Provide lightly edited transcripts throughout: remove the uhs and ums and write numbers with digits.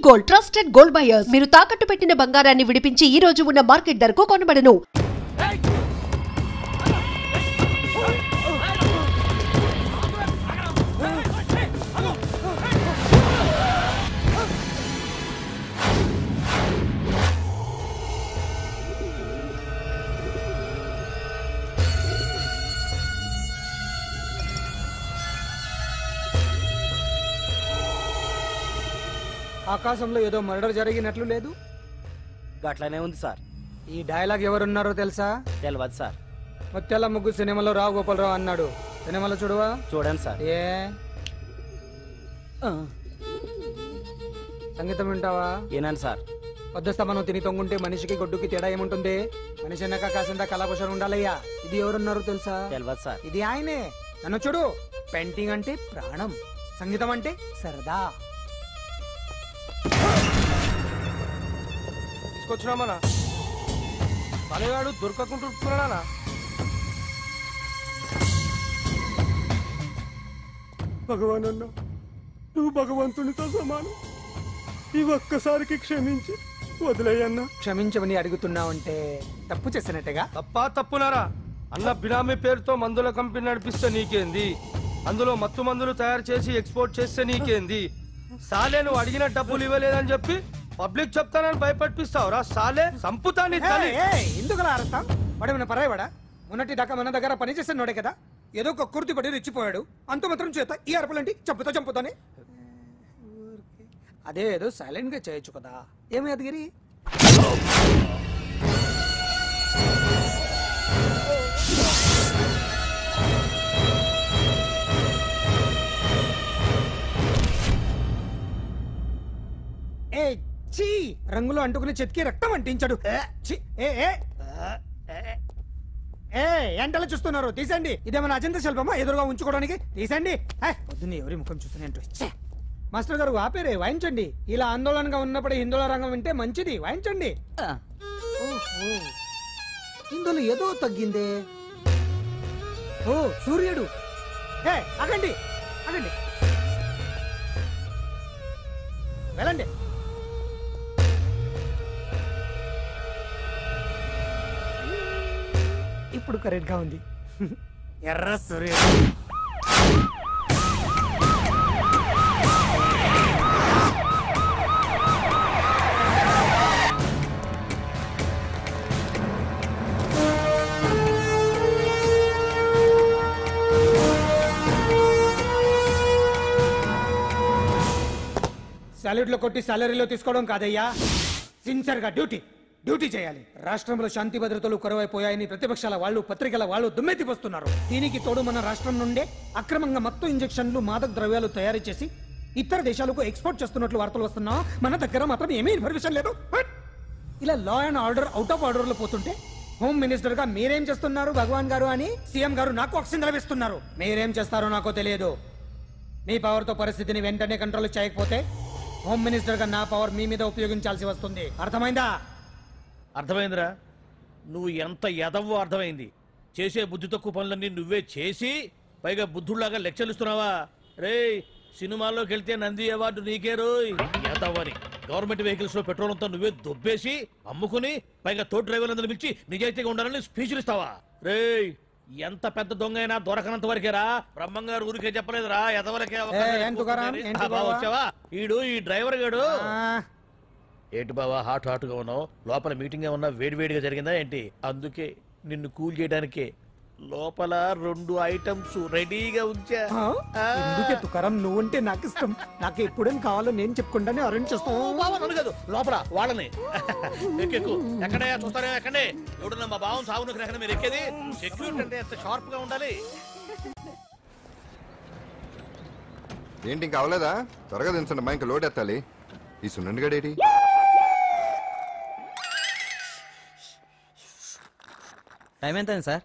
Gold trusted gold buyers. మీరు తాకట్టు పెట్టిన బంగారాన్ని విడిపించి ఈ రోజు ఉన్న మార్కెట్ ధరకు కొనబడను. ఆకాశంలో ఏదో మర్డర్ జరిగినట్లు లేదు. గట్లనే ఉంది సార్. ఈ డైలాగ్ ఎవరున్నారో తెలుసా? తెలియదు సార్. ముత్యాల ముగ్గు సినిమాలో రావు గోపాలరావు అన్నాడు. సినిమాలో చూడవా? చూడండి సార్. ఏ సంగీతం వింటావా? ఏనండి సార్. పొద్దుస్తా మనం తిని తొంగుంటే మనిషికి గొడ్డుకి తేడా ఏముంటుంది? మనిషి అన్నాక కాసింత కళాభూషణ ఉండాలయ్యా. ఇది ఎవరున్నారో తెలుసా? తెలియదు సార్. ఇది ఆయనే. నన్ను చూడు. పెయింటింగ్ అంటే ప్రాణం, సంగీతం అంటే సరదా. తీసుకొచ్చినామనా తలగాడు దొరకకుంటున్నానా? భగవాన్ అన్న, నువ్వు భగవంతునితో సమానం. ఈ ఒక్కసారికి క్షమించి వదిలేయన్నా. క్షమించమని అడుగుతున్నావంటే తప్పు చేసినట్టుగా. తప్పునారా అన్న? బినామీ పేరుతో మందుల కంపెనీ నడిపిస్తే నీకేంది? అందులో మత్తు మందులు తయారు చేసి ఎక్స్పోర్ట్ చేస్తే నీకేంది? సాలే నువ్వు అడిగిన డబ్బులు ఇవ్వలేదని చెప్పి పబ్లిక్ చెప్తానని భయపడిపిస్తావురా? సాలే సంపుతాని తల్లి. ఎందుకలా అరుస్తాం? వాడేమైనా పరాయవాడా? మొన్నటి దాకా మన దగ్గర పనిచేస్తున్నాడే కదా. ఏదో ఒక కుర్తి పడి రెచ్చిపోయాడు. అంత మాత్రం చేత ఈ అరపలంటి చంపుతానే. అదే ఏదో సైలెంట్ గా చేయొచ్చు కదా. ఏమి అదిగిరి? రంగులో అంటుకుని చెతికి రక్తం అంటించాడు. ఎంటలో చూస్తున్నారు, తీసండి. ఇదేమన్నా అజంత శిల్పమా ఎదురుగా ఉంచుకోవడానికి? తీసండి. పొద్దున్నే ఎవరి ముఖం చూస్తున్నాయంటూ. మాస్టర్ గారు ఆపేరే, వాయించండి. ఇలా ఆందోళనగా ఉన్నప్పుడు హిందువుల రంగం వింటే మంచిది, వాయించండి. ఇందులో ఏదో తగ్గిందే. ఓ సూర్యుడు. ఆగండి ఆగండి, వెళ్ళండి. ఇప్పుడు కరెక్ట్ గా ఉంది. ఎర్ర సూర్యుడు. సాలరీలో కొట్టి సాలరీలో తీసుకోవడం కాదయ్యా, సిన్సియర్ గా డ్యూటీ చేయాలి. రాష్ట్రంలో శాంతి భద్రతలు కొరవైపోయాయని ప్రతిపక్షాల వాళ్ళు, పత్రికల వాళ్ళు దుమ్మెత్తిపోస్తున్నారు. దీనికి తోడు మన రాష్ట్రం నుండే అక్రమంగా మత్తు ఇంజెక్షన్లు, మాదక ద్రవ్యాలు తయారు చేసి ఇతర దేశాలకు ఎక్స్పోర్ట్ చేస్తున్నట్లు వార్తలు వస్తున్నా మన దగ్గర మాత్రం ఏమీ ఇన్ఫర్మేషన్ లేదు. ఇలా law and order out of order లో పోతుంటే హోమ్ మినిస్టర్ గా మీరేం చేస్తున్నారు భగవాన్ గారు అని సీఎం గారు నాకు ఆక్సిజన్ లభిస్తున్నారు. మీరేం చేస్తారో నాకు తెలియదు. మీ పవర్ తో పరిస్థితిని వెంటనే కంట్రోల్ చేయకపోతే హోమ్ మినిస్టర్ గా నా పవర్ మీ మీద ఉపయోగించాల్సి వస్తుంది. అర్థమైందా? అర్థమైందిరా. నువ్వు ఎంత ఎదవో అర్థమైంది. చేసే బుద్ధి తక్కువ పనులన్నీ నువ్వే చేసి పైగా బుద్ధుళ్లాగా లెక్చర్లు ఇస్తున్నావా? రే, సినిమాల్లోకి వెళ్తే నంది అవార్డు నీకే రోయ్ ఎదవని. గవర్నమెంట్ వెహికల్స్ లో పెట్రోల్ అంతా నువ్వే దొబ్బేసి అమ్ముకుని పైగా తోటి డ్రైవర్లందరూ పిలిచి నిజాయితీగా ఉండాలని స్పీచ్లు ఇస్తావా? రే, ఎంత పెద్ద దొంగ అయినా దొరకనంత వరకేరా. బ్రహ్మంగారు ఊరికే చెప్పలేదురా ఎదవలకే వచ్చావా? ఈడు ఈ డ్రైవర్ గాడు. ఏంటి బావా హాట్ గా ఉన్నావు? లోపల మీటింగ్ ఏమన్నా వేడివేడిగా జరిగిందా ఏంటి? అందుకే నిన్ను కూల్ చేయడానికే లోపల 2 ఐటమ్స్ రెడీగా ఉంచా. తుకారం, నువ్వుంటే నాకు ఇష్టం. నాకు ఎప్పుడేం కావాలో నేను చెప్పుకుంటానే అరేంజ్ చేస్తాను. కాదు లోపల వాళ్ళని ఎక్కెక్కు. ఎక్కడే చూస్తారే ఎక్కడే. ఎవడన్నా మా బావం సాగునకు ఎక్కడ మీరు ఎక్కేది? సెక్యూరిటీ అంటే ఎంత షార్ప్ గా ఉండాలి. ఏంటి ఇంకా అవలేదా? త్వరగా దించండి, మా ఇంకా లోడ్ ఎత్తాలి. ఈ సున్నండి గడేటి టైం ఎంత సార్?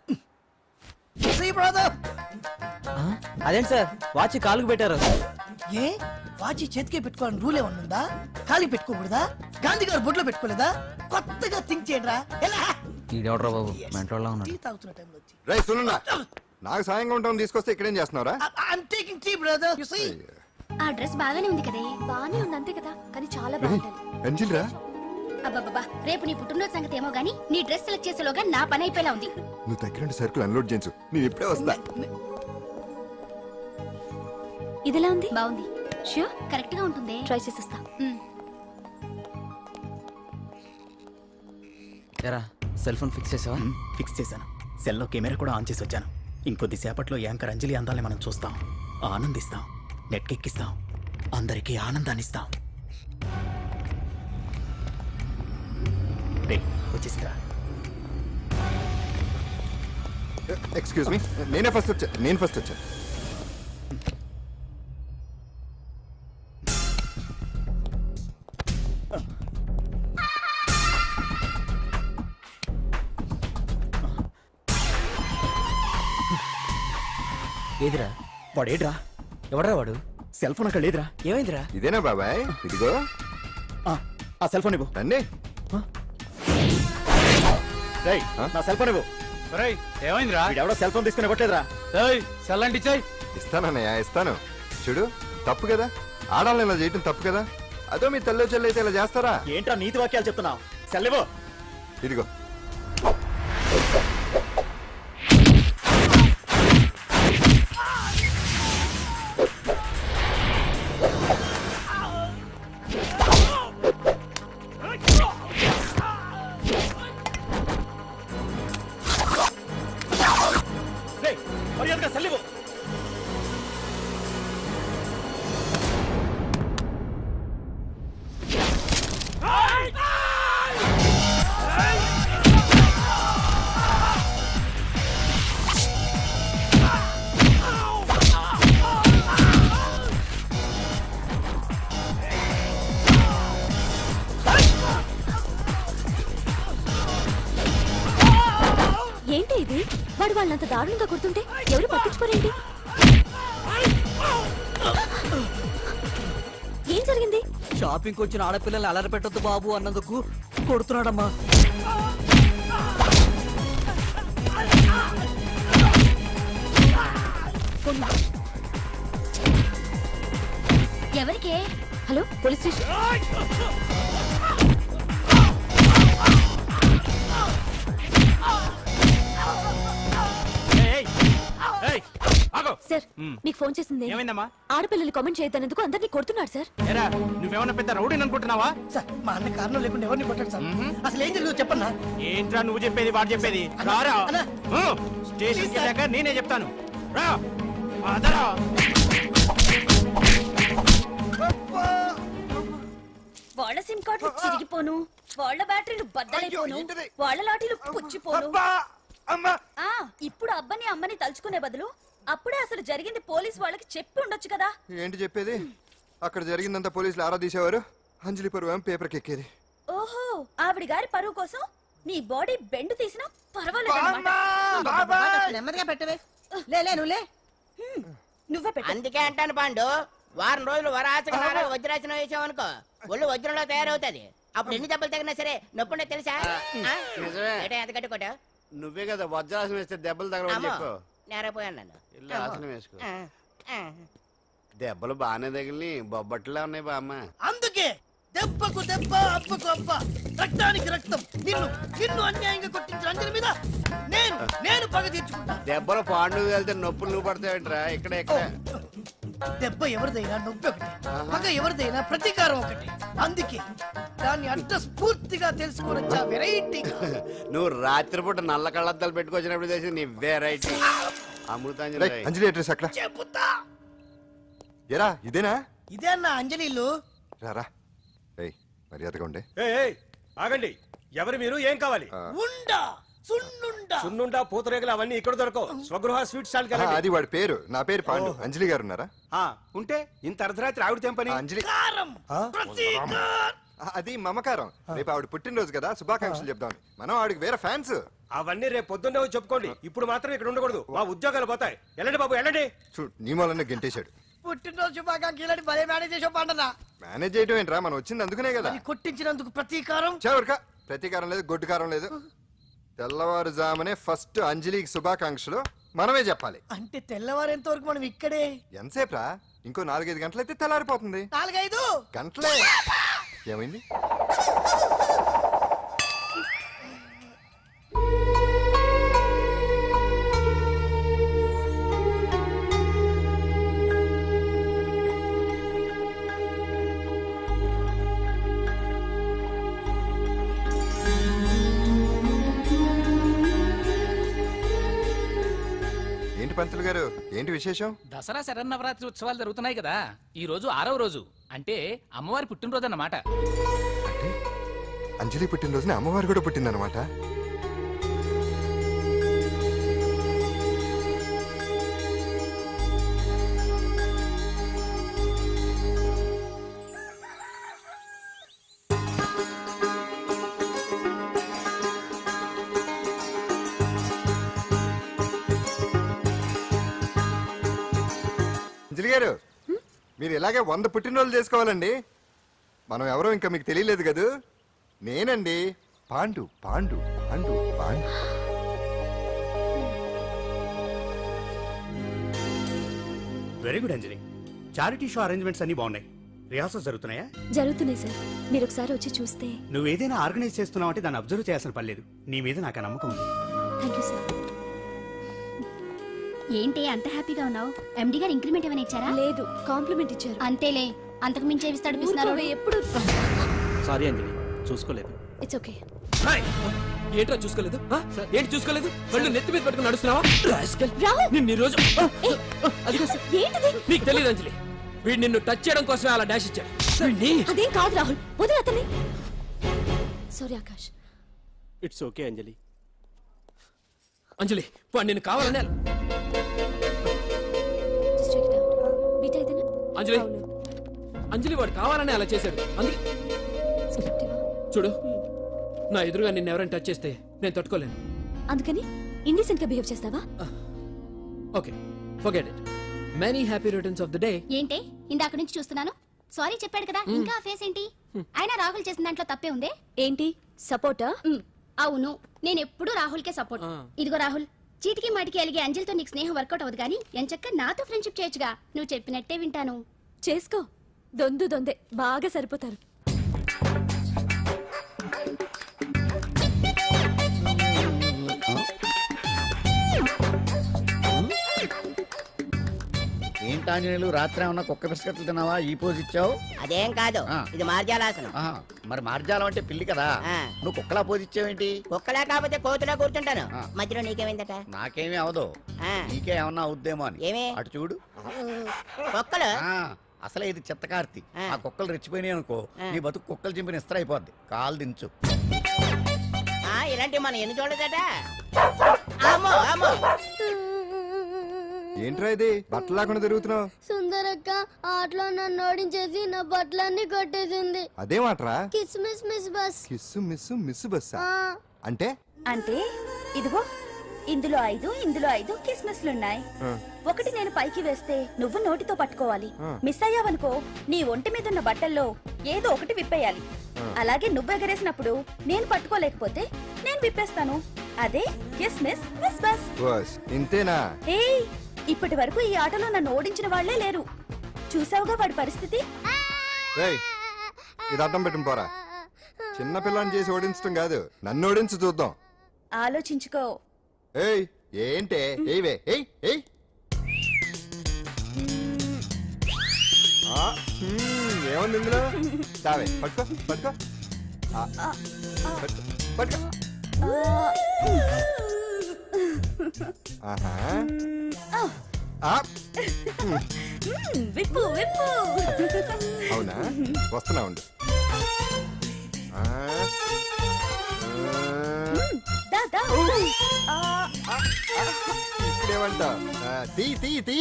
అదేంటి సార్ వాచ్ కాలుకు పెట్టారు? ఏ వాచి చేతికే పెట్టుకోవాలని రూల్ ఏమన్నా ఉందా? ఖాళీ పెట్టుకోకూడదా? గాంధీ గారు బొట్లో పెట్టుకోలేదా? కొత్తగా థింక్ చేయడరా. బాబు మెంటోళ్ళ ఉన్నాడు. తాగుతున్న టైంలో వచ్చి రైట్ సున్నా నాకు సాయంగా ఉంటాం తీసుకొస్తే ఇక్కడేం చేస్తున్నారా? I'm taking tea, brother. You see? ఆ డ్రెస్ బాగానే ఉంది కదే. బాగానే ఉంది అంతే కదా, కానీ చాలా బాగుంటుంది. అంజలి రా. అబ్బబ్బబ్బా, రేపు నీ పుట్టినరోజు సంగతి ఏమో గానీ నీ డ్రెస్ సెలెక్ట్ చేసేలోగా నా పని అయిపోయేలా ఉంది. నువ్వు దగ్గర సరుకులు అన్లోడ్ చేయించు, నేను ఇప్పుడే వస్తా. ఇదిలా ఉంది? బాగుంది. ష్యూర్ కరెక్ట్ గా ఉంటుంది. ట్రై చేసేస్తా. ఎరా సెల్ ఫోన్ ఫిక్స్ చేసావా? ఫిక్స్ చేశాను. సెల్లో కెమెరా కూడా ఆన్ చేసి వచ్చాను. ఇంకొద్దిసేపట్లో యాంకర్ అంజలి అందాలని మనం చూస్తాం, ఆనందిస్తాం, నెట్కెక్కిస్తాం, అందరికీ ఆనందాన్ని ఇస్తాం. వచ్చేసిందిరా. ఎక్స్క్యూజ్ మీ, నేను ఫస్ట్ వచ్చా. ఏదిరా వాడేడ్రా? ఎవడరా వాడు? సెల్ ఫోన్ అక్కడ లేదురా. ఏమైందిరా? ఇదేనా బాబాయ్? ఇదిగో ఆ సెల్ ఫోన్ ఇవ్వు. రండి. రేయ్, నా సెల్ ఫోన్ ఇవ్వు. ఏమైందిరా? వీడెవడో సెల్ ఫోన్ తీసుకుని ఇవ్వట్లేదురా. సెల్లంటి చెయ్యి. ఇస్తానన్నయ్య, ఇస్తాను. చూడు, తప్పు కదా, ఆడాలని ఇలా చేయటం తప్పు కదా. అదో మీ తల్లో చెల్లి అయితే ఇలా చేస్తారా? ఏంట్రా నీతి వాక్యాలు చెప్తున్నావు? సెల్ ఇవ్వు. ఇదిగో. మర్యాదగా సెల్ ఇవ్వు. ఏంటి ఇది? వాడు వాళ్ళంత దారుణంగా కొడుతుంటే ఎవరు పట్టించుకోరేంటి? ఏం జరిగింది? షాపింగ్ వచ్చిన ఆడపిల్లల్ని అలర పెట్టొద్దు బాబు అన్నందుకు కొడుతున్నాడమ్మా. ఎవరికే? Hello, police station. సార్, మీకు ఫోన్ చేసింది. ఏమైందమ్మా? ఆడపిల్లలు కామెంట్ చేయొద్దనేందుకు అందరినీ కొడుతున్నాడు సార్. ఏరా, నువ్వేమన్నా పెద్ద రౌడీని అనుకుంటున్నావా? సార్, మా అన్న కారణం లేకుండా ఎవరిని కొట్టాడు సార్. అసలు ఏం జరిగిందో చెప్పన్నా. ఏంట్రా నువ్వు చెప్పేది వాడు చెప్పేది? రారా స్టేషన్ వెళ్ళాక నేనే చెప్తాను. రా అదరా. వాళ్ళ సిమ్ కార్డులు చిరిగిపోను, వాళ్ళ బ్యాటరీలు బద్దలైపోను, వాళ్ళ లాఠీలు పుచ్చిపోను. ఇప్పుడు అబ్బని అమ్మని తలుచుకునే బదులు అప్పుడే అసలు జరిగింది పోలీస్ వాళ్ళకి చెప్పి ఉండొచ్చు కదా. ఏంటి చెప్పేది? అక్కడ జరిగిందంతా పోలీసులు ఆరా తీసేవారు, అంజలి పరువు పేపర్కి ఎక్కేది. ఓహో, ఆవిడ గారి పరువు కోసం నీ బాడీ బెండ్ తీసినా పర్వాలేదు. నెమ్మదిగా పెట్టవే. లే నువ్వులే. నువ్వే పెట్టు. అందుకే అంటాను పాండు, వారం రోజులు వరాచకనాలు వజ్రాసనం వేసావనుకో ఒళ్ళు వజ్రంలో తయారవుతుంది. అప్పుడు ఎన్ని దెబ్బలు తగినా సరే నొప్పుండే తెలుసా? ఎంత కట్టుకోటా? నువ్వే కదా వజ్రాసనం వేస్తే దెబ్బలు తగలవని చెప్పు. నేరపోయాను నన్ను. ఇల్లు ఆసనం వేసుకో. దెబ్బలు బాగానే తగిలి బొబ్బట్లా ఉన్నాయి బామ్మ. అందుకే దెబ్బకు దెబ్బ, అబ్బకు అబ్బ, రక్తానికి రక్తం. నిన్ను అన్యాయంగా కొట్టించిన అంజలి మీద నేను పగ తీర్చుకుంటా. దెబ్బలు పాండు వెళ్తే నొప్పులు నువ్వు పడతాయంటరా. ఇక్కడ దెబ్బ ఎవరిదైనా నొప్పి ఒకటి, పగ ఎవరిదైనా ప్రతీకారం ఒకటి. అందుకే దాన్ని అంత స్ఫూర్తిగా తెలుసుకోవచ్చా వెరైటీ. నువ్వు రాత్రిపూట నల్ల కళ్ళద్దాలు పెట్టుకొచ్చినప్పుడు చేసి నీ వెరైటీ. అమృతాంజలి అంజలి అడ్రస్ అక్కడ చెబుతా. ఎరా ఇదేనా? ఇదే అన్న అంజలి ఇల్లు. రారా, మర్యాదగా ఉండే. ఆగండి, ఎవరు మీరు? ఏం కావాలి? ఉండా, సున్నుండా, పూతరేగలు అవన్నీ ఇక్కడ దొరకవు. స్వగృహ స్వీట్ స్టాల్ కి అది వాడి పేరు, నా పేరు పాండు. అంజలి గారు ఉన్నారా? ఉంటే ఇంత అర్ధరాత్రి ఆవిడ తెంపని. అంజలి అది మమకారం. రేపు ఆవిడ పుట్టినరోజు కదా, శుభాకాంక్షలు చెప్దామని. మనం ఆవిడకి వేరే ఫ్యాన్స్. అవన్నీ రేపు పొద్దున్నే వచ్చి చెప్పుకోండి. ఇప్పుడు మాత్రం ఇక్కడ ఉండకూడదు, మా ఉద్యోగాలు పోతాయి. వెళ్ళండి బాబు, వెళ్ళండి. చూడు, నీ మూలనే గెంటేశాడు. పుట్టినరోజు శుభాకాంక్షలు భలే మేనేజ్ చేసావు పండనా. మేనేజ్ చేయడం ఏంట్రా, మనం వచ్చింది అందుకునే కదా. కొట్టించినందుకు ప్రతీకారం. చవరక ప్రతీకారం లేదు, గొడ్డుకారం లేదు. తెల్లవారుజామునే ఫస్ట్ అంజలికి శుభాకాంక్షలు మనమే చెప్పాలి. అంటే తెల్లవారేంత వరకు మనం ఇక్కడే ఎంతసేపు రా? ఇంకో 4-5 గంటలైతే తెల్లారిపోతుంది. 4-5 గంటలే. ఏమైంది? పంతులు గారు, ఏంటి విశేషం? దసరా శరన్నవరాత్రి ఉత్సవాలు జరుగుతున్నాయి కదా, ఈ రోజు 6వ రోజు, అంటే అమ్మవారి పుట్టినరోజు అన్నమాట. అంజలి పుట్టినరోజున అమ్మవారు కూడా పుట్టిందన్నమాట. అంజలి గారు, మీరు ఇలాగే 100 పుట్టినరోజులు చేసుకోవాలండి. మనం ఎవరో ఇంకా మీకు తెలియలేదు కదూ. నేనండి, పాండు పాండు పాండు పాండు. వెరీ గుడ్ అంజలి. చారిటీ షో అరేంజ్మెంట్స్ అన్ని బాగున్నాయి. రిహార్సల్స్ జరుగుతున్నాయా? జరుగుతున్నాయి సార్, మీరు ఒకసారి వచ్చి చూస్తే. నువ్వు ఏదైనా ఆర్గనైజ్ చేస్తున్నావు అంటే దాన్ని అబ్జర్వ్ చేయాల్సిన పని లేదు. నీ మీద నాకు నమ్మకం ఉంది. Thank you sir. ఏంటి అంత హ్యాపీగా ఉన్నావు? ఎండి గారు ఇంక్రిమెంట్ ఏమైనా ఇచ్చారా? లేదు, కాంప్లిమెంట్ ఇచ్చారు. అంతేలే, అంతకు మించి ఏవిస్తాడు ఎప్పుడు. సారీ అంజలి, చూసుకోలేదు. It's okay. ఏంటో చూసుకోలేదు? ఏంటి చూసుకోలేదు? కళ్ళు నెత్తి మీద పట్టుకుని నడుస్తున్నావా? నిన్ను రోజు నీకు తెలియదు అంజలి, వీడు నిన్ను టచ్ చేయడం కోసమే అలా డాష్ ఇచ్చాడు. అదేం కాదు రాహుల్, వదిలే అతన్ని. సారీ ఆకాష్. ఇట్స్ ఓకే అంజలి. అంజలి, వాడు నిన్ను కావాలని అంజలి అంజలి వాడు కావాలని అలా చేశాడు. అందుకే చూడు, నా ఎదురుగా నిన్ను ఎవరైనా టచ్ చేస్తే నేను తట్టుకోలేను. అందుకని ఇండిసెంట్ గా బిహేవ్ చేస్తావా? Okay, forget it. Many happy returns of the day. ఏంటి ఇందాక నుంచి చూస్తున్నాను? సారీ చెప్పాడు కదా, ఇంకా ఆ ఫేస్ ఏంటి? అయినా రాహుల్ చేసిన దాంట్లో తప్పే ఉందే. ఏంటి సపోర్టా? అవును, నేను ఎప్పుడు రాహుల్ కే సపోర్ట్. ఇదిగో రాహుల్, చీటికి మాటికి అలిగే అంజలితో నీకు స్నేహం వర్కౌట్ అవ్వదు కానీ ఎంచక్క నాతో ఫ్రెండ్షిప్ చేయొచ్చుగా. నువ్వు చెప్పినట్టే వింటాను. చేసుకో, దొందే బాగా సరిపోతారు. ఏంటాంజనేయులు, రాత్రి ఏమన్నా కుక్క బిస్కెట్లు తిన్నావా? ఈ పోజ్ ఇచ్చావు. అదేం కాదు, ఇది మార్జాలాసనం. మరి మార్జాలం అంటే పిల్లి కదా, నువ్వు కుక్కలా పోజ్ ఇచ్చావేంటి? కుక్కలా కాకపోతే కోతులా కూర్చుంటాను. మధ్యలో నీకేమైందట? నాకేమీ అవదు, నీకే ఏమన్నా అవుద్దేమో అని. ఏమే అటు చూడు. కుక్కలు అసలే ఇది చిత్తకార్తి. ఆ కుక్కలు రెచ్చిపోయినాయి అనుకో, నీ బతుకు కుక్కలు చింపిన ఇస్త్ర అయిపోద్ది. కాలు దించు. ఇలాంటివి మనం ఎన్ని చూడదట. అమ్మో అమ్మో, ఏంట్రా ఇది బట్టలు లేకుండా తిరుగుతున్నావు? సుందరక్క ఆటలో నన్ను ఓడించేసి నా బట్టలన్నీ కొట్టేసింది. అదేమాట్రా? Kiss miss miss bus. Kiss miss miss bus అంటే? అంటే ఇదిగో ఇందులో 5 ఇందులో 5 కిస్మిస్లున్నాయి. ఒకటి నేను పైకి వేస్తే నువ్వు నోటితో పట్టుకోవాలి. మిస్ అయ్యావనుకో నీ ఒంటి మీద ఉన్న బట్టల్లో ఏదో ఒకటి విప్పేయాలి. అలాగే నువ్వు ఎగరేసినప్పుడు నేను పట్టుకోలేకపోతే నేను విప్పేస్తాను. అదే కిస్మిస్ మిస్ బస్. ఇంతేనా? ఏయ్, ఇప్పటి వరకు ఈ ఆటలో నన్ను ఓడించిన వాళ్లే లేరు. చూసావుగా వాడి పరిస్థితి. ఇది అర్థం పెట్టుకుని పోరా. చిన్న పిల్లని చేసి ఓడించడం కాదు, నన్ను ఓడించి చూద్దాం. ఆలోచించుకో. ఏయ్ ఏంటే? ఏవే ఏయ్ ఏయ్. ఏముంది ఇందులో? చావే పట్టుకో పట్టుకో పట్టుకో. ఆహా, విప్పు విప్పు. అవునా, వస్తున్నా ఉండు. ఇప్పుడేమంటా? తీ తీ తీ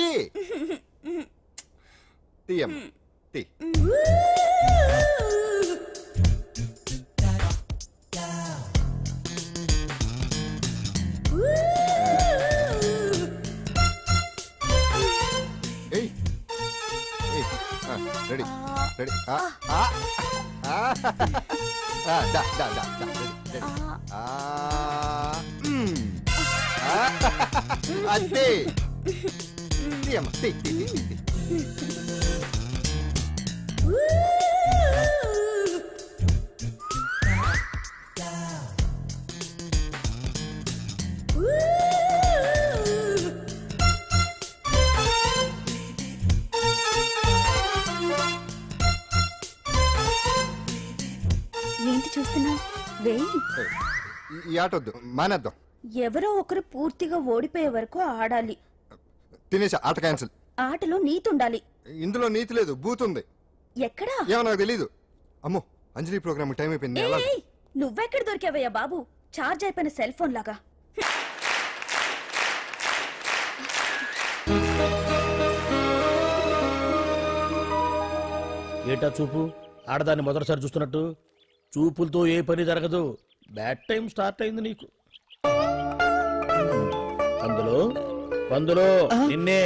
తీయం తీ. Ready ready. అంతే తీయమ్మ, తీ తీ తీ తీ. ఏంటి చూస్తున్నా? వేయి. ఈ ఆట వద్దు, మానేద్దాం. ఎవరో ఒకరు పూర్తిగా ఓడిపోయే వరకు ఆడాలి. తినేసా, ఆట క్యాన్సిల్. ఆటలో నీతి ఉండాలి. ఇందులో నీతి లేదు, బూత్ ఉంది. ఎక్కడా? ఏమో నాకు తెలీదు. అమ్మో, అంజలి ప్రోగ్రామ్ టైం అయిపోయింది. ఏయ్, నువ్వెక్కడ దొరికావయ్యా బాబు? చార్జ్ అయిపోయిన సెల్ ఫోన్ లాగా. ఏటా చూపు? ఆడదాన్ని మొదటిసారి చూస్తున్నట్టు. చూపులతో ఏ పని జరగదు. బ్యాడ్ టైం స్టార్ట్ అయింది నీకు. పందులో నిన్నే.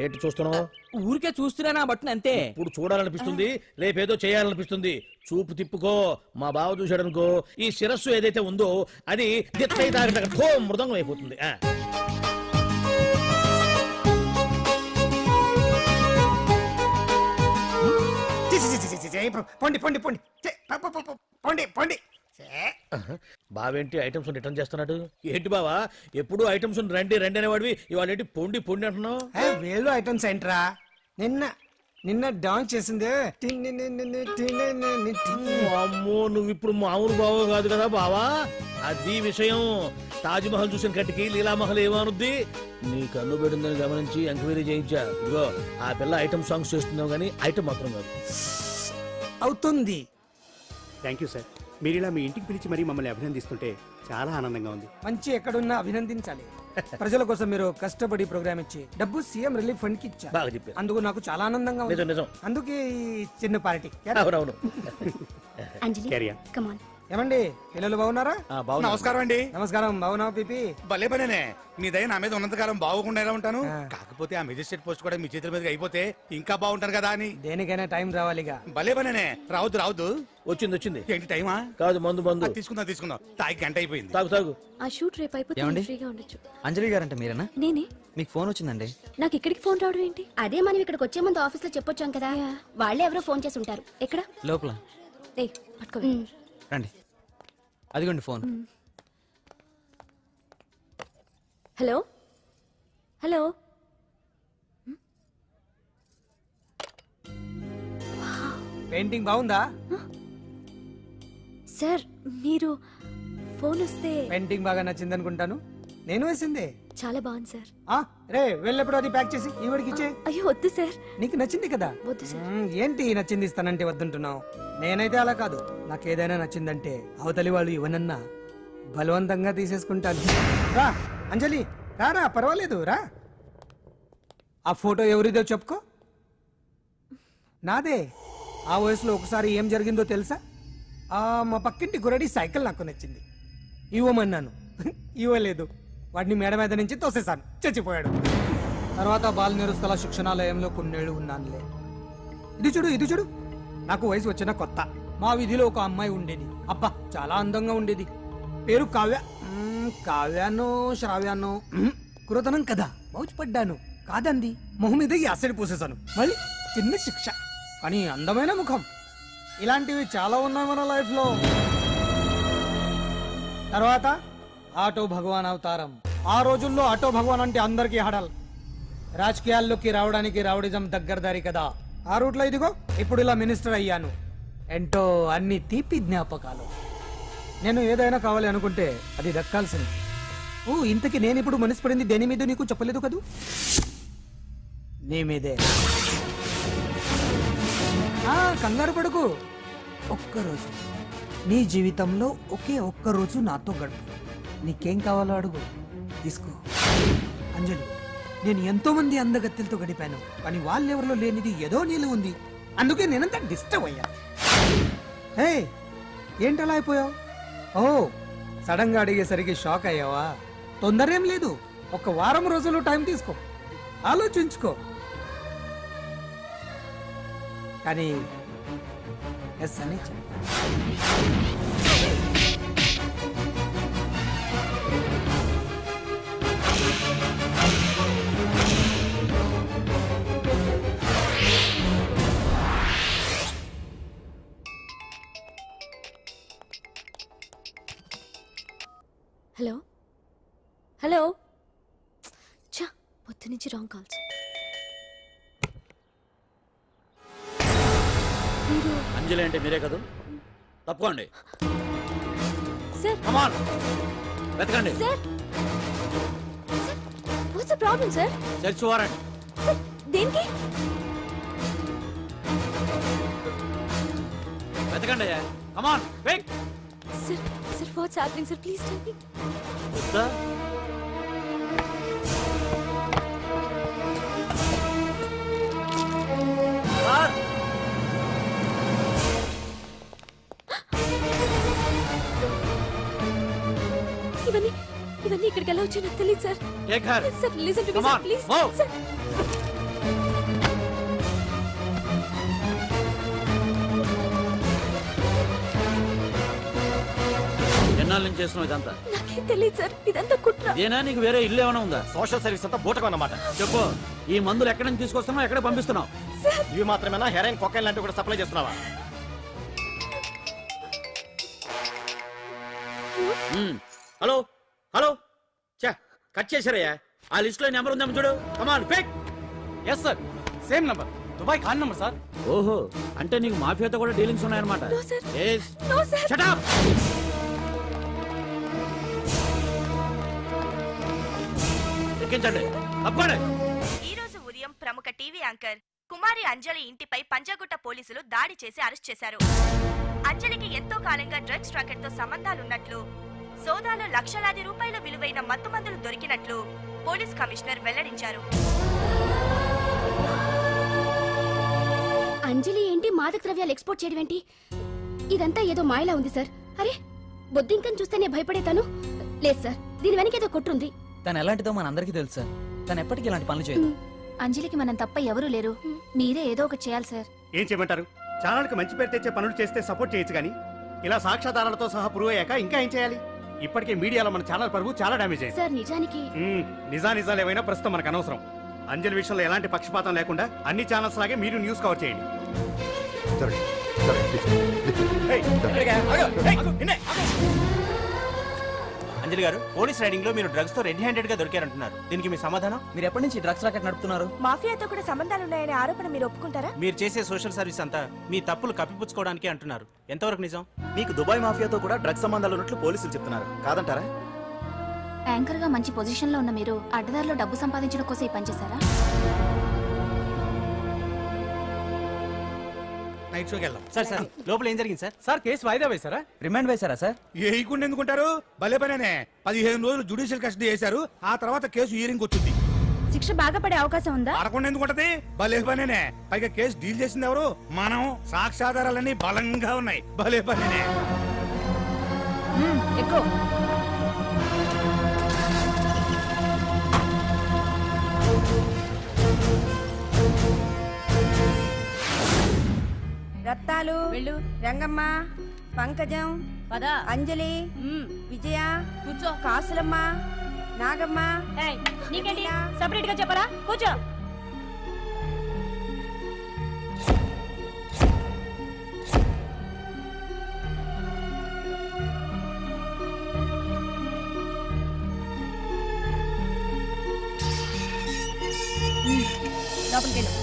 ఏంటి చూస్తున్నావు? ఊరికే చూస్తున్నానా బట్టను అంతే. ఇప్పుడు చూడాలనిపిస్తుంది, రేపేదో చేయాలనిపిస్తుంది. చూపు తిప్పుకో. మా బావ చూశాడనుకో, ఈ శిరస్సు ఏదైతే ఉందో అది దిత్తై తాగట మృదంగం అయిపోతుంది. పొండి పొండి పొండి పొండి పొండి. బావేంటి ఐటమ్స్ రిటర్న్ చేస్తున్నాడు? ఏంటి బావా, ఎప్పుడు ఐటమ్స్ రండి రండి అనేవాడివి, ఇవాళ ఏంటి పొండి పొండి అంటున్నావు? వేలు ఐటమ్స్ ఏంట్రా? నిన్న డాన్స్ చేసిందే. అమ్మో, నువ్వు ఇప్పుడు మామూలు బావ కాదు కదా బావా. అది విషయం. తాజ్ మహల్ చూసిన కట్టికి లీలామహల్ ఏమనుద్ది? నీ కన్ను పెట్టిందని గమనించి ఎంక్వైరీ చేయించా. ఇదిగో ఆ పిల్ల ఐటమ్ సాంగ్స్ చేస్తున్నావు కానీ ఐటమ్ మాత్రం కాదు. అవుతుంది. Thank you sir. మీరు ఇలా మీ ఇంటికి పిలిచి మరీ మమ్మల్ని అభినందిస్తుంటే చాలా ఆనందంగా ఉంది. మంచి ఎక్కడున్నా అభినందించాలి. ప్రజల కోసం మీరు కష్టపడి ప్రోగ్రామ్ ఇచ్చి డబ్బు సీఎం రిలీఫ్ ఫండ్ కి ఇచ్చారు. బాగా చెప్పారు. అందుకు నాకు చాలా ఆనందంగా ఉంది. నిజం. అందుకే ఈ చిన్న పార్టీ. అవునవును. ఏమండి, పిల్లలు బాగున్నారా? నమస్కారం అండి. నమస్కారం. బాగున్నావు పిపి? భలే పనేనే. మీ దయ నా మీద ఉన్నంతకాలం బాగుకుండా ఎలా ఉంటాను. కాకపోతే ఆ మెజిస్ట్రేట్ పోస్ట్ కూడా మీ చేతుల మీద అయిపోతే ఇంకా బాగుంటాను కదా అని. దేనికైనా టైం రావాలిగా. భలే పనేనే. రావద్దు. వచ్చింది. ఏంటి టైమా? కాదు, మందు. తీసుకుందాం. తాగి గంట అయిపోయింది. తాగు. ఆ షూట్ రేపు అయిపోతే ఫ్రీగా ఉండొచ్చు. అంజలి గారంటే మీరేనా? నేనే. మీకు ఫోన్ వచ్చిందండి. నాకు ఇక్కడికి ఫోన్ రావడం ఏంటి? అదే మనం ఇక్కడికి వచ్చే ముందు ఆఫీస్ లో చెప్పొచ్చాం కదా, వాళ్ళే ఎవరో ఫోన్ చేసి ఉంటారు. ఎక్కడ? లోపల. ఏయ్ పట్టుకో. రండి, అదిగోండి ఫోన్. హలో. పెయింటింగ్ బాగుందా సార్? మీరు ఫోన్ వస్తే. పెయింటింగ్ బాగా నచ్చింది అనుకుంటాను. నేను వేసిందే. చాలా బాగుంది సార్. రే వెళ్ళప్పుడు అది ప్యాక్ చేసి ఈవిడికి ఇచ్చే. అయ్యో వద్దు సార్. నీకు నచ్చింది కదా. వద్దు సార్. ఏంటి నచ్చింది ఇస్తానంటే వద్దంటున్నావు? నేనైతే అలా కాదు. నాకు ఏదైనా నచ్చిందంటే అవతలి వాళ్ళు ఇవ్వనన్నా బలవంతంగా తీసేసుకుంటాను. రా అంజలి, రారా, పర్వాలేదు రా. ఆ ఫోటో ఎవరిదో చెప్పుకో. నాదే. ఆ వయసులో ఒకసారి ఏం జరిగిందో తెలుసా? మా పక్కింటి గురడి సైకిల్ నాకు నచ్చింది. ఇవ్వమన్నాను, ఇవ్వలేదు. వాడిని మేడ మీద నుంచి తోసేశాను, చచ్చిపోయాడు. తర్వాత బాల నిరుస్తల శిక్షణాలయంలో కొన్నేళ్లు ఉన్నానులే. ఇది చూడు, నాకు వయసు వచ్చిన కొత్త. మా వీధిలో ఒక అమ్మాయి ఉండేది. అబ్బా, చాలా అందంగా ఉండేది. పేరు కావ్య. కావ్యానో శ్రావ్యానో కురతనం కదా. మౌచిపడ్డాను. కాదంది. మొహం మీద యాసిడ్ పోసేశాను. మళ్ళీ చిన్న శిక్ష, కానీ అందమైన ముఖం. ఇలాంటివి చాలా ఉన్నాయి మన లైఫ్ లో. తర్వాత ఆటో భగవాన్ అవతారం. ఆ రోజుల్లో ఆటో భగవాన్ అంటే అందరికీ హడల్. రాజకీయాల్లోకి రావడానికి రౌడిజం దగ్గరదారి కదా. ఆ రూట్లో ఇదిగో ఇప్పుడు ఇలా మినిస్టర్ అయ్యాను. ఏంటో అన్ని తీపి జ్ఞాపకాలు. నేను ఏదైనా కావాలి అనుకుంటే అది దక్కాల్సింది. ఇంతకీ నేను ఇప్పుడు మనసు పడింది దేని మీద నీకు చెప్పలేదు కదూ? నీ మీదే. కంగారు పడుకు. ఒక్కరోజు నీ జీవితంలో ఒక్క రోజు నాతో గడుపు. నీకేం కావాలో అడుగు, తీసుకో. అంజలి, నేను ఎంతో మంది అందగత్తెలతో గడిపాను, కానీ వాళ్ళెవరిలో లేనిది ఏదో నీళ్ళు ఉంది. అందుకే నేనంతా డిస్టర్బ్ అయ్యా. హే, ఏంటలా అయిపోయావు? సడన్ గా అడిగేసరికి షాక్ అయ్యావా? తొందరేం లేదు. 1 వారం రోజులు టైం తీసుకో, ఆలోచించుకో. కానీ ఎస్ అని చెప్పాను. హలో హలో చా పొద్దు నుంచి రాంగ్ కాల్స్. అంజలి అంటే మీరే కదా, తప్పుకోండి. సార్ కమాన్ వెతకండి. Sir what's the problem sir? Search warrant. దేనికి? వెతకండి. Come on quick. Sir sir what's happening sir? Please tell me. వద్దా? సార్ ఇవన్నీ ఇక్కడికి ఎలా వచ్చాయో నాకు తెలియదు sir. Take her. Sir listen to me Come sir on, please. move. Sir ఎన్నాళ్ళ నుంచి చేస్తున్నావు ఇదంతా? నాకేం తెలియదు సార్, ఇదంతా కుట్ర. ఇదేనా నీకు వేరే ఇల్లు ఏమైనా ఉందా? సోషల్ సర్వీస్ అంతా బూటకం అన్నమాట. చెప్పు, ఈ మందులు ఎక్కడి నుంచి తీసుకొస్తున్నావు, ఎక్కడ పంపిస్తున్నావు? ఇవి మాత్రమేనా? హెరాయిన్, కొకైన్ లాంటివి కూడా సప్లై చేస్తున్నావా? హలో హలో చా కట్ చేశారయ్యా. ఆ లిస్ట్ లో నెంబర్ ఉందేమో చూడు. Come on pick. Yes sir, same number, Dubai Khan number sir. ఓహో, అంటే నీకు మాఫియాతో కూడా డీలింగ్స్ ఉన్నాయన్నమాట. Shut up. ఎక్కించండి, తప్పండి. ఈ రోజు ఉదయం ప్రముఖ టీవీ యాంకర్ కుమారి అంజలి ఇంటిపై పంజాగుట్ట పోలీసులు దాడి చేసి అరెస్ట్ చేశారు. అంజలికి ఎంతో కాలంగా డ్రగ్స్ రాకెట్ తో సంబంధాలున్నట్లు, సోదాలో లక్షలాది రూపాయల విలువైన మత్తుమందులు దొరికినట్లు పోలీస్ కమిషనర్ వెల్లడించారు. అంజలి ఏంటి మాదక ద్రవ్యాలు ఎక్స్పోర్ట్ చేయడం ఏంటి? ఇదంతా ఏదో మాయలా ఉంది సార్. అరే బొద్దింకని చూస్తేనే భయపడేతాను. లేదు సార్, దీని వెనక ఏదో కొట్టుంది. తను ఎలాంటిదో మనందరికీ తెలుసు సార్. తను ఎప్పటికీ ఇలాంటి పనులు చేయదు. అంజలికి మనం తప్ప ఎవరూ లేరు. మీరే ఏదో ఒకటి చేయాలి సార్. ఏం చేయమంటారు? ఛానల్కి మంచి పేరు తెచ్చే పనులు చేస్తే సపోర్ట్ చేయొచ్చు కానీ ఇలా సాక్ష్యాధారాలతో సహా ప్రూవ్ అయ్యాక ఇంకా ఏం చేయాలి? ఇప్పటికే మీడియాలో మన ఛానల్ పరువు చాలా డ్యామేజ్ అయింది సార్. నిజానికి నిజాలు ఏమైనా ప్రస్తుతం మనకు అనవసరం. అంజలి విషయంలో ఎలాంటి పక్షపాతం లేకుండా అన్ని ఛానల్స్ లాగే మీరు న్యూస్ కవర్ చేయండి. అంజలి గారు, పోలీస్ రైడింగ్ లో మీరు డ్రగ్స్ తో రెడ్ హ్యాండెడ్ గా దొరికారంటున్నారు. దీనికి మీ సమాధానం? మీరు ఎప్పటి నుంచి డ్రగ్స్ రాకెట్ నడుపుతున్నారు? మాఫియాతో కూడా సంబంధాలున్నాయనే ఆరోపణ మీరు ఒప్పుకుంటారా? మీరు చేసే సోషల్ సర్వీస్ అంతా మీ తప్పులు కప్పిపుచ్చుకోవడానికి అంటున్నారు. ఎంతవరకు నిజం? మీకు దుబాయ్ మాఫియాతో కూడా డ్రగ్స్ సంబంధాలు ఉన్నట్లు పోలీసులు చెప్తున్నారు, కాదంటారా? యాంకర్ గా మంచి పొజిషన్ లో ఉన్న మీరు అడ్డదారిలో డబ్బు సంపాదించడం కోసం ఈ పనిచేశారా? నైట్ షోకి వెళ్దాం. సార్ సార్, లోపల ఏం జరిగింది సార్? సార్ కేసు వాయిదా వేశారా? రిమాండ్ వేశారా సార్? వేయకుండా ఎందుకుంటారు? భలే పనేనే. 15 రోజులు జుడిషియల్ కస్టడీ చేశారు. ఆ తర్వాత కేసు హియరింగ్ వచ్చింది. శిక్ష బాగా పడే అవకాశం ఉందా? పడకుండా ఎందుకుంటది? భలే పనేనే. పైగా కేసు డీల్ చేసింది ఎవరు? మనం. సాక్ష్యాధారాలన్నీ బలంగా ఉన్నాయి. భలే పనేనే. ఎక్కువ రత్తాలు, రంగమ్మ, పంకజం, అంజలి, విజయ, కూర్చో, కాసులమ్మ, నాగమ్మ. నీకేంటి సెపరేట్ గా చెప్పరా? కూర్చో. లోపలికి వెళ్ళు.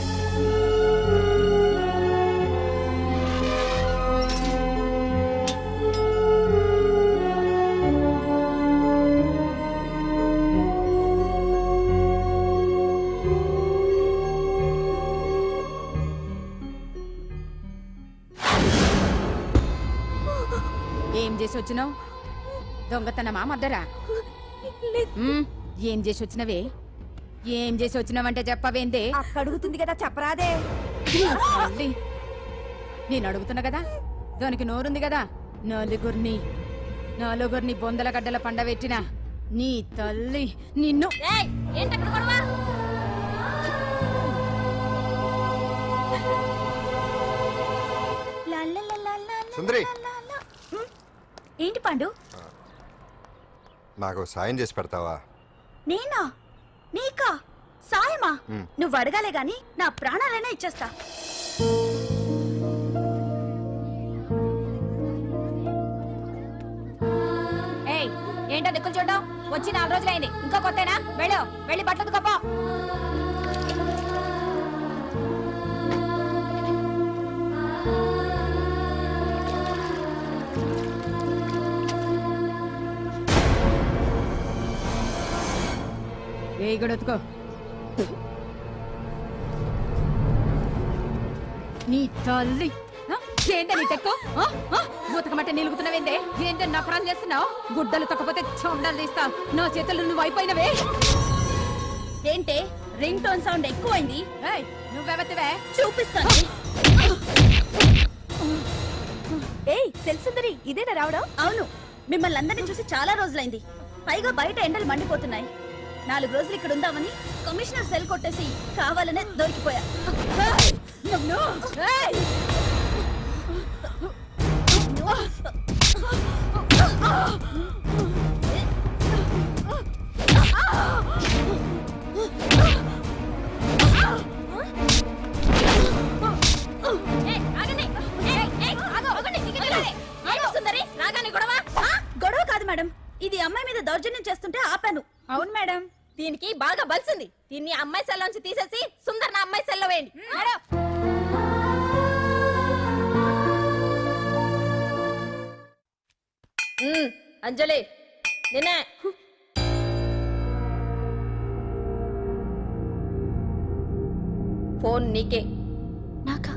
ఏం చేసి వచ్చినావు? దొంగతనమా మద్దరా? ఏం చేసి వచ్చినవే? ఏం చేసి వచ్చినావంటే చెప్పవేందే? అడుగుతుంది కదా, చెప్పరాదే. నేను అడుగుతున్నా కదా, దానికి నోరుంది కదా. నలుగురిని బొందల గడ్డల పండబెట్టిన నీ తల్లి నిన్ను. సుందరి, ఏంటి పండు? నాకు సాయం చేసి పెడతావా? నేనా? నీకా సాయమా? నువ్వు అడగాలే గాని నా ప్రాణాలైనా ఇచ్చేస్తా. ఏంటో దిక్కులు చూడడం వచ్చి 4 రోజులైంది ఇంకా కొత్తేనా వెళ్ళి బట్టలు ఉతుకోపో ఉతుకో నీ తల్లి ఏంటే నీ టెక్కు ఉతకమంటే నిలుగుతున్నావేందే ఏంటే నపరాలు చేస్తున్నావు గుడ్డలు తొక్కపోతే చొండాలు తీస్తా నా చేతులు నువ్వు అయిపోయినవే ఏంటే రింగ్ టోన్ సౌండ్ ఎక్కువైంది నువ్వెవతివే చూపిస్తాను ఏయ్ సెల్సుందరి ఇదేనా రావడం? అవును మిమ్మల్ని అందరినీ చూసి చాలా రోజులైంది పైగా బయట ఎండలు మండిపోతున్నాయి 4 రోజులు ఇక్కడ ఉందామని కమిషనర్ సెల్ కొట్టేసి కావాలనే దొరికిపోయా గొడవ కాదు మేడం ఇది అమ్మాయి మీద దౌర్జన్యం చేస్తుంటే ఆపాను. అవును మేడం దీనికి బాగా బలిసింది దీన్ని అమ్మాయి సెల్ నుంచి తీసేసి సుందర్ నా అమ్మాయి సెల్లో వేయండి మేడం. అంజలి నిన్నే ఫోన్ నీకే. నాకా?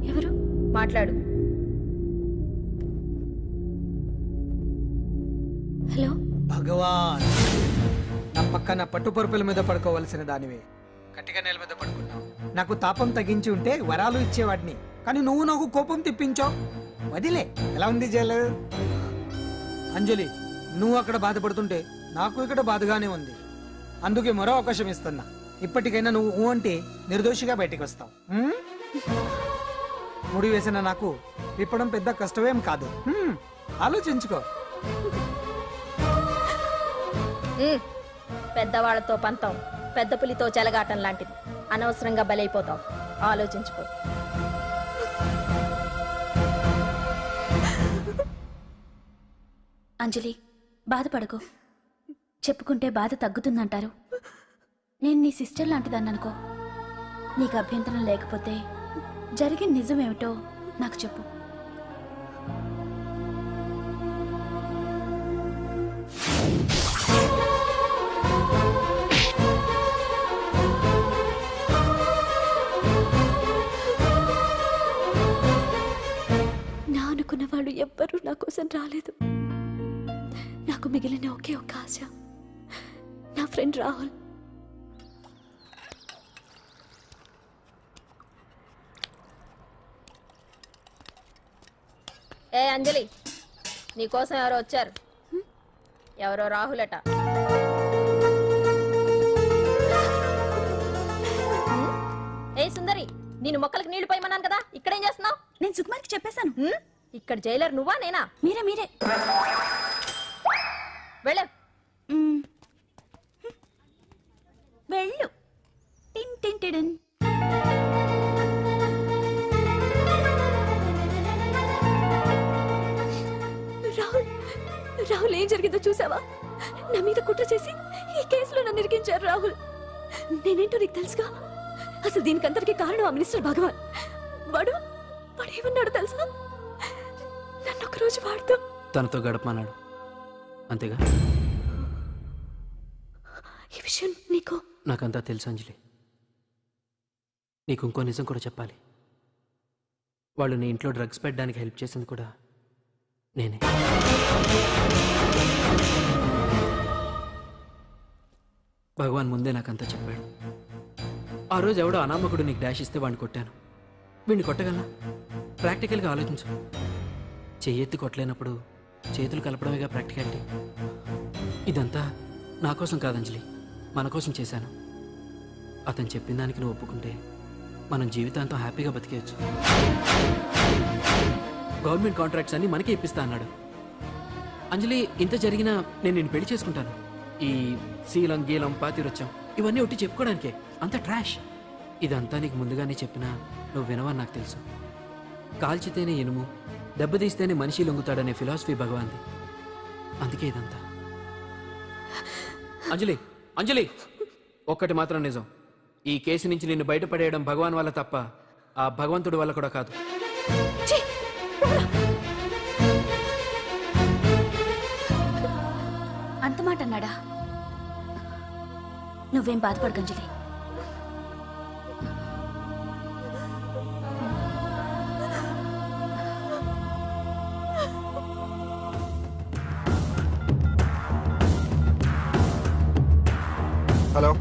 ఎవరు? మాట్లాడు. హలో భగవాన్, నా పక్కన పట్టుపరుపుల మీద పడుకోవలసిన దానివే గట్టిగా నేల మీద పడుకున్నావు. నాకు తాపం తగ్గించి ఉంటే వరాలు ఇచ్చేవాడిని, కానీ నువ్వు నాకు కోపం తెప్పించావు. వదిలే. ఎలా ఉంది జైలు? అంజలి, నువ్వు అక్కడ బాధపడుతుంటే నాకు ఇక్కడ బాధగానే ఉంది. అందుకే మరో అవకాశం ఇస్తున్నా. ఇప్పటికైనా నువ్వు అంటే నిర్దోషిగా బయటికి వస్తావు. ముడి వేసిన నాకు విప్పడం పెద్ద కష్టమేం కాదు. ఆలోచించుకో. పెద్దవాళ్లతో పంతం పెద్ద పులితో చెలగాటం లాంటిది. అనవసరంగా బలైపోతావు. ఆలోచించుకో. అంజలి, బాధపడకు. చెప్పుకుంటే బాధ తగ్గుతుందంటారు. నేను నీ సిస్టర్ లాంటిదాన్ని అనుకో. నీకు అభ్యంతరం లేకపోతే జరిగిన నిజమేమిటో నాకు చెప్పు. నా అనుకున్న వాళ్ళు ఎవ్వరూ నా కోసం రాలేదు. నాకు మిగిలిన ఒకే ఒక ఆశ నా ఫ్రెండ్ రాహుల్. ఏ అంజలి, నీకోసం ఎవరో వచ్చారు. ఎవరో రాహుల్ అట. ఏ సుందరి, నేను మొక్కలకు నీళ్లు పోయమన్నాను కదా, ఇక్కడేం చేస్తున్నావు? నేను సుకుమార్కి చెప్పేశాను. ఇక్కడ జైలర్ నువ్వా నేనా? మీరే వెళ్ళు. వెళ్ళు. టిన్ టిన్ టిడిన్. రాహుల్ ఏం జరిగిందో చూసావా? నా మీద కుట్ర చేసి ఈ కేసులో నన్ను ఇరికించారు రాహుల్. నేనేంటో నీకు తెలుసుగా. అసలు దీనికంతటికి కారణం ఆ మినిస్టర్ భగవాన్. వాడు ఏమన్నాడు తెలుసా? నన్ను ఒకరోజు వాడుతూ తనతో గడపమన్నాడు, అంతేగా? ఈ విషయం నీకు నాకంతా తెలుసు అంజలి. నీకు ఇంకో నిజం కూడా చెప్పాలి. వాళ్ళు నీ ఇంట్లో డ్రగ్స్ పెట్టడానికి హెల్ప్ చేసింది కూడా నేనే. భగవాన్ ముందే నాకంతా చెప్పాడు. ఆ రోజు ఎవడో అనామకుడు నీకు డాష్ ఇస్తే వాడిని కొట్టాను. వీడిని కొట్టగలనా? ప్రాక్టికల్గా ఆలోచించు. చెయ్యెత్తి కొట్టలేనప్పుడు చేతులు కలపడమేగా ప్రాక్టికాలిటీ. ఇదంతా నా కోసం కాదంజలి, మన కోసం చేశాను. అతను చెప్పిన దానికి నువ్వు ఒప్పుకుంటే మనం జీవితాంతం హ్యాపీగా బతికేయచ్చు. గవర్నమెంట్ కాంట్రాక్ట్స్ అన్ని మనకే ఇప్పిస్తా అన్నాడు. అంజలి, ఇంత జరిగినా నేను నిన్ను పెళ్లి చేసుకుంటాను. ఈ శీలం గీలం పాతిరొచ్చాం ఇవన్నీ ఒట్టి చెప్పుకోవడానికే. అంత ట్రాష్. ఇదంతా నీకు ముందుగానే చెప్పినా నువ్వు వినవని నాకు తెలుసు. కాల్చితేనే ఇనుము, దెబ్బతీస్తేనే మనిషి లొంగుతాడనే ఫిలాసఫీ భగవాన్ది. అందుకే ఇదంతా. అంజలి అంజలి ఒక్కటి మాత్రం నిజం, ఈ కేసు నుంచి నిన్ను బయటపడేయడం భగవాన్ వల్ల తప్ప ఆ భగవంతుడి వల్ల కూడా కాదు. అంత మాట అన్నాడా? నువ్వేం బాధపడకు అంజలి. హలో,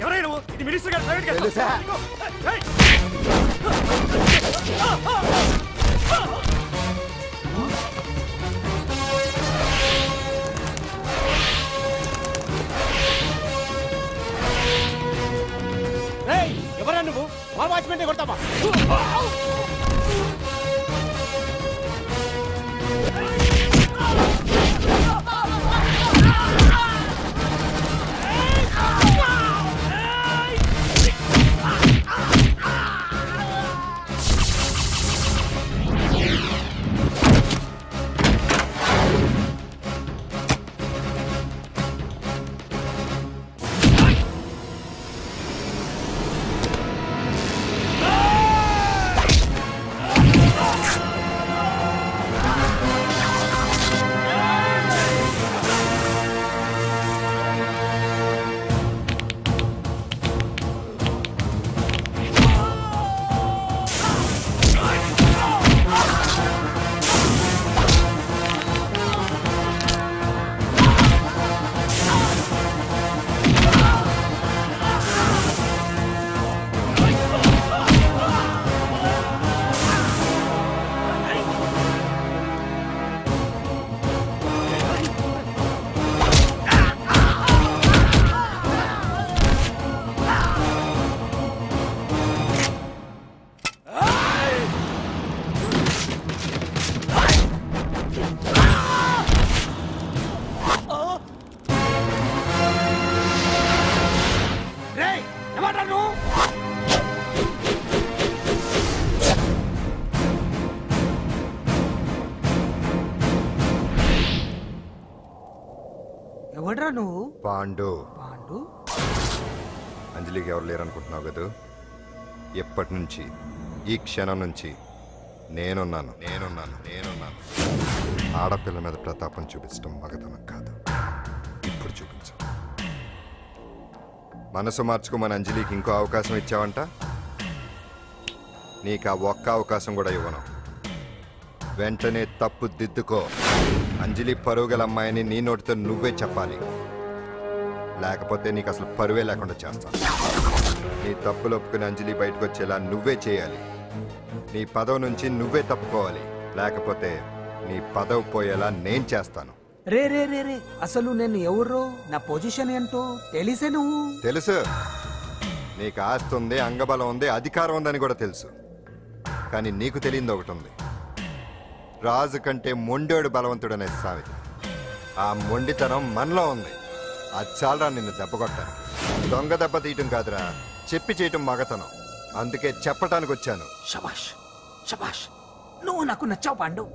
ఎవరైనా నువ్వు? ఇది మినిస్టర్ గారు ప్రైవేట్ గెస్ట్ తెలుసా? ఎవరా నువ్వు? మా వాచ్మెన్ కొడతావా? ఎవడ్రా నువ్వు? పాండు. పాండు? అంజలికి ఎవరు లేరనుకుంటున్నావు కదా? ఎప్పటి నుంచి, ఈ క్షణం నుంచి నేనున్నాను. ఆడపిల్ల మీద ప్రతాపం చూపించడం మగతనం కాదు. ఇప్పుడు చూపించు. మనసు మార్చుకోమని అంజలికి ఇంకో అవకాశం ఇచ్చావంట. నీకు ఆ ఒక్క అవకాశం కూడా ఇవ్వను. వెంటనే తప్పు దిద్దుకో. అంజలి పరువుగల అమ్మాయిని నీ నోటితో నువ్వే చెప్పాలి, లేకపోతే నీకు అసలు పరువే లేకుండా చేస్తాను. నీ తప్పులు ఒప్పుకుని అంజలి బయటకు వచ్చేలా నువ్వే చేయాలి. నీ పదవి నుంచి నువ్వే తప్పుకోవాలి, లేకపోతే నీ పదవి పోయేలా నేను చేస్తాను. రే రే రే రే అసలు నేను ఎవరు, నా పొజిషన్ ఏంటో తెలిసే నువ్వు? తెలుసు. నీకు ఆస్తి ఉంది, అంగబలం ఉంది, అధికారం ఉందని కూడా తెలుసు. కానీ నీకు తెలియంది ఒకటి ఉంది. రాజు కంటే మొండోడు బలవంతుడనే సామెత. ఆ మొండితనం మనలో ఉంది. అది చాలరా నిన్ను దెబ్బకొట్టాను. దొంగ దెబ్బ తీయటం కాదురా, చెప్పి చేయటం మగతనం. అందుకే చెప్పటానికి వచ్చాను. శబాష్ శబాష్, నువ్వు నాకు నచ్చావు పాండు.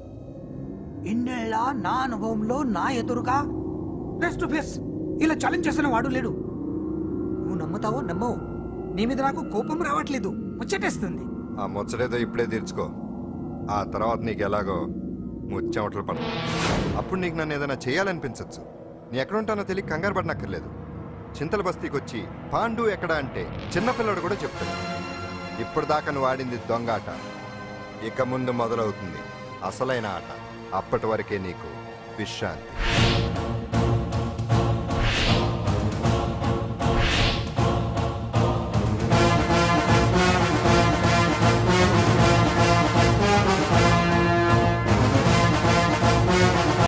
ఇన్నేళ్ళ నా అనుభవంలో నా ఎదురుగా ఫేస్ టు ఫేస్ ఇలా ఛాలెంజ్ చేసిన వాడు లేడు. నువ్వు నమ్ముతావో నమ్మవు, నీ మీద నాకు కోపం రావట్లేదు, ముచ్చటేస్తుంది. ఆ ముచ్చటేదో ఇప్పుడే తీర్చుకో. ఆ తర్వాత నీకు ఎలాగో ముచ్చెమటలు పడతాయి. అప్పుడు నీకు నన్ను ఏదైనా చేయాలనిపించచ్చు. నీ ఎక్కడుంటానో తెలియ కంగారు పడనక్కర్లేదు. చింతల బస్తీకి వచ్చి పాండు ఎక్కడ అంటే చిన్నపిల్లడు కూడా చెప్తాడు. ఇప్పుడు దాకా నువ్వు ఆడింది దొంగ ఆట, ఇక ముందు మొదలవుతుంది అసలైన ఆట. అప్పటి వరకే నీకు విశ్రాంతి.